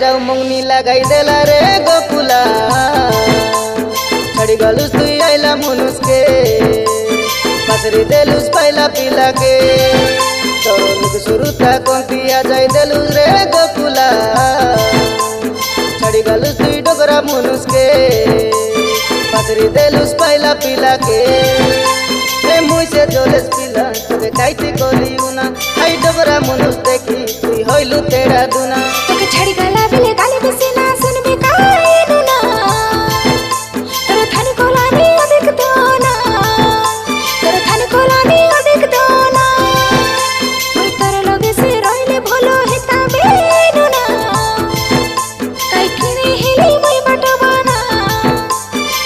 যাও মংনি লাগাই দেলা রে গোকুলা ছাড়ি গলুস তুই আইলা মনুষকে পাশরি দেলুস পাইলা পিলাকে তরুণকে শুরুতা কন্তিয়া যাই দেলুস রে গোকুলা ছাড়ি গলুস তুই ডোগরা মনুষকে পাশরি দেলুস পাইলা পিলাকে মুই সে জলেস পিলা তোকে কাইতে করিও না হাই ডোগরা মনুষ দেখি তুই হইলু তেরা দুনা তোকে ছাড়ি গলা বিলে গালি বেশি না শুনবি কাইনু না তোর থানি কোলানি অধিক দোনা তোর থানি কোলানি অধিক দোনা মুই তোর লগে সে রইলে ভলো হেতা বেনু না কাই কিনে হেলি মুই বাটবানা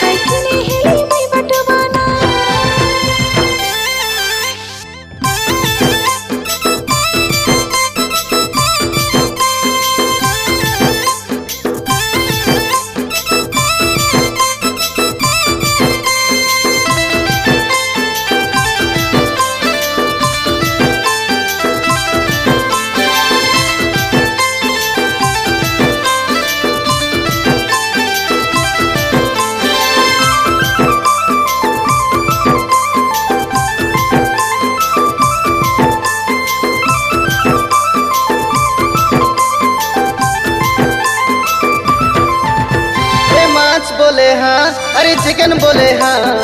কাই কিনে হেলি মুই বাটবানা बोले हाँ अरे चिकन बोले हाँ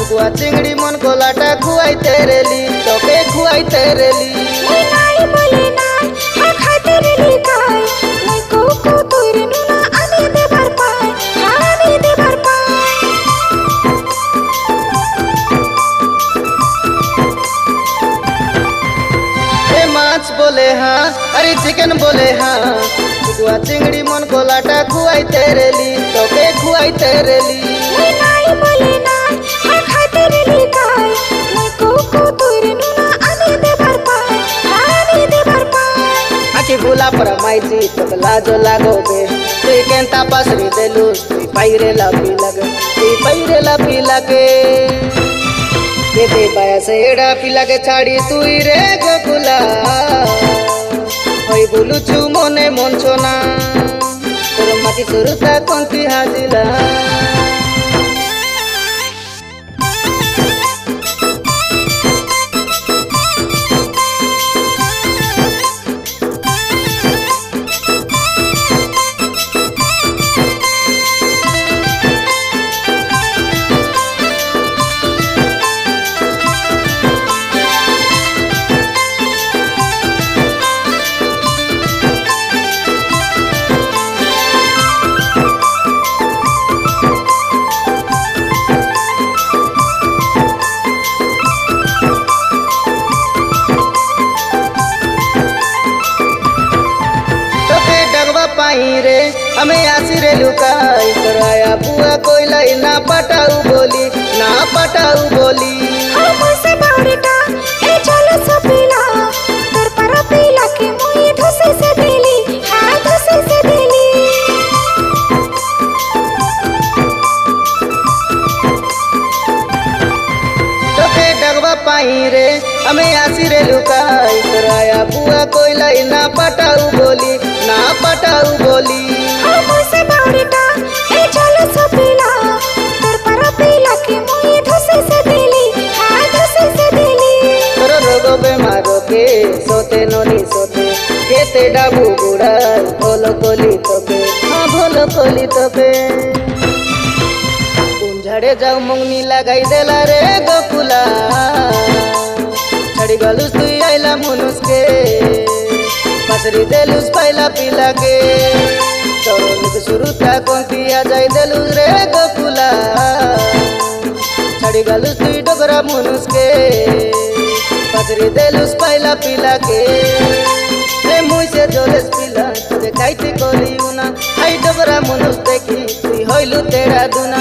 खुआ चिंगड़ी मन गोलाटा खुआई तेरे ली तोके खुआई तेरे ली मुई नाई बोले नाई हाँ खाई तेरे ली काई मुई को तोरे नुना आने दे भर पाए आने दे भर पाए ए माछ बोले हाँ अरे चिकन बोले हाँ खुआ चिंगड़ी मन गोलाटा खुआई तेरे ली तोके खुआई तेरे ली मुई नाई बोले नाई हाँ खाई तेरे ली काई मुई को तोरे नुना आने दे भर पाए आने दे भर पाए आखी भूला पर माइजी तो लाजो लागो बे तुई केंता पासरी देलू तुई पाइरे लापी लगे दे पाया से एड़ा पिला के छाड़ी तुई रे गोकुला होई बोलुछु मने मनछोना तोर माटी सुरुता कोंती हाजिला रे हमें आसी रे लुकाई कराया बुआ कोई लाई ना पटाऊ बोली हाँ मुझसे बावड़ीटा ए चलो सपीला तोर पर पीला के मुई धुसे से दिली हाँ धुसे से दिली तोके डगवा पाई रे हमें आसी रे लुकाई कराया बुआ कोई लाई ना पटाऊ बोली हाँ मुझसे बावड़ीटा ए चलो सपीला तोर पर पीला के मुई धुसे से दिली हाँ धुसे से दिली तोर रोगो बेमारो के सोते नोनी सोते केते डाबू बुढ़ा भोलो कोली तोके झाड़े जाऊ मंगनी लगाई देला रे गोकुला छड़ी गलुस तुई आइला मनुषके पासरी देलुस पाइला पिला के तरुणके शुरुता कोंतिया जाई देलुस रे गोकुला छड़ी गलुस तुई डोगरा मनुषके पासरी देलुस पाइला पिला के मुई से जोलेस पिला तुझे काइते करियो ना हाई डोगरा मनुष देखी तुई हइलु तेरा दुना।